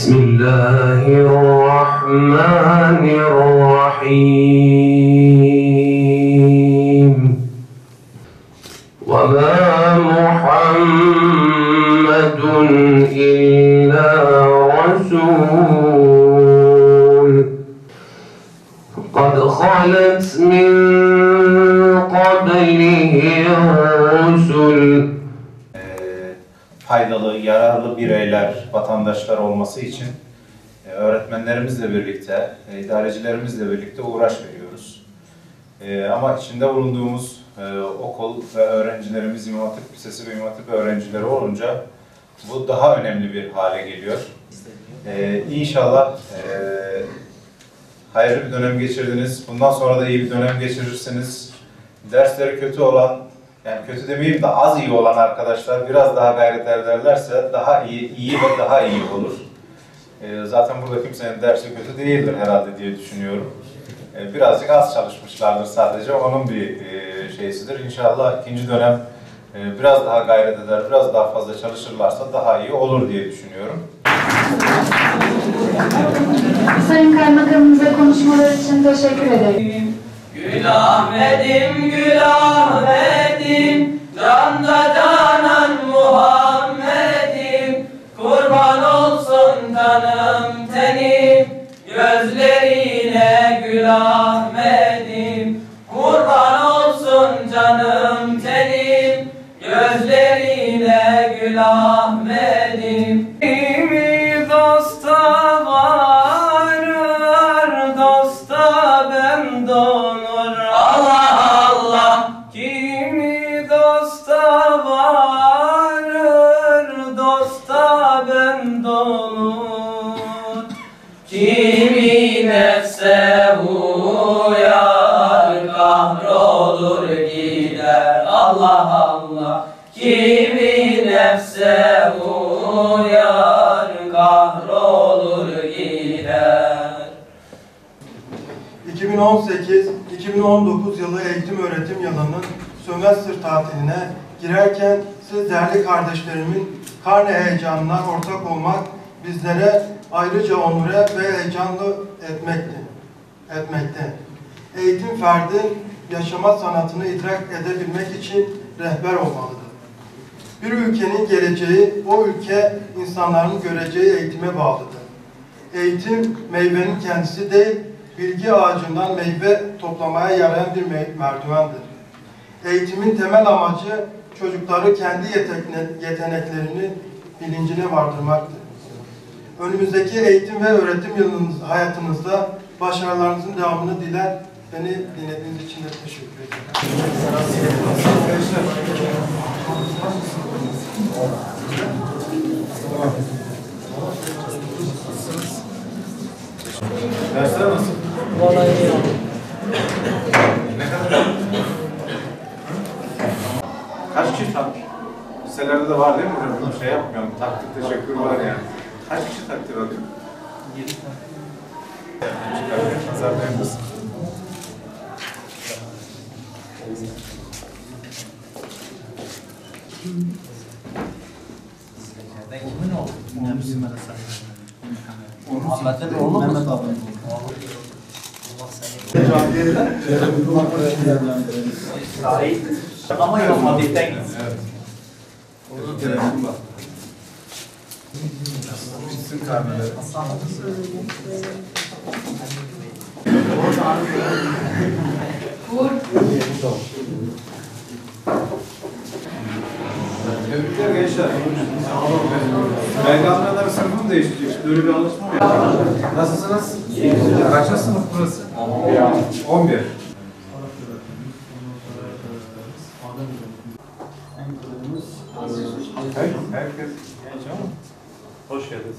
Bismillahirrahmanirrahim. وَمَا مُحَمَّدٌ إِلَّا رَسُولٌ قَدْ خَلَتْ مِنْ قَبْلِهِ الرُّسُلُ. Faydalı, yararlı bireyler, vatandaşlar olması için öğretmenlerimizle birlikte, idarecilerimizle birlikte uğraş veriyoruz. Ama içinde bulunduğumuz okul ve öğrencilerimiz İmam Hatip Lisesi ve İmam Hatip öğrencileri olunca bu daha önemli bir hale geliyor. İnşallah hayırlı bir dönem geçirdiniz. Bundan sonra da iyi bir dönem geçirirsiniz. Dersleri kötü olan, yani kötü demeyeyim de az iyi olan arkadaşlar biraz daha gayret ederlerse daha iyi ve daha iyi olur. Zaten burada kimsenin dersi kötü değildir herhalde diye düşünüyorum. Birazcık az çalışmışlardır sadece, onun bir şeysidir. İnşallah ikinci dönem biraz daha gayret eder, biraz daha fazla çalışırlarsa daha iyi olur diye düşünüyorum. Sayın Kaymakamımıza konuşmalar için teşekkür ederim. Gül Ahmet'im, Gül Ahmet'im, canda canan Muhammed'im, kurban olsun kanım tenim, gözlerine Gül Ahmet'im, kurban olsun canım tenim, gözlerine Gül Ahmet'im. Kimi dosta varır, dosta ben donur. Allah Allah. Kimi dosta varır, dosta ben donur. Kimi nefse uyar, kahrolur gider. Allah Allah. Kimi nefse uyar, kahrolur gider. 2018-2019 yılı eğitim öğretim yılının sömestr tatiline girerken siz değerli kardeşlerimin karne heyecanına ortak olmak bizlere ayrıca onure ve heyecanlı etmekte. Eğitim ferdin yaşama sanatını idrak edebilmek için rehber olmalıdır. Bir ülkenin geleceği, o ülke insanların göreceği eğitime bağlıdır. Eğitim meyvenin kendisi değil, bilgi ağacından meyve toplamaya yarayan bir merdivendir. Eğitimin temel amacı çocukları kendi yeteneklerinin bilincine vardırmaktır. Önümüzdeki eğitim ve öğretim yılınız, hayatınızda başarılarınızın devamını diler. Beni dinlediğiniz için de teşekkür ederim. Dersler nasıl? Vallahi iyi oldu. Ne kadar? Kaç kişi takdir? Liselerde de var değil mi hocam? Şey yapmıyorum, takdir teşekkür var yani. Kaç kişi takdir alıyor? 7 tane. Nazar dayanırsın. Kimin oldu? Muhammed'in oğlu mu? Mehmet abi. Ama yok, Habib'den gitsin. Evet. Onu Telefon bak. Bitsin karneleri. Tebrikler gençler. Belki Almanlar sınıfı mı değişecek? Böyle bir alışma mı yapalım? Nasılsınız? Kaçıncı sınıf burası? 11. Herkes genç ama hoş geldiniz.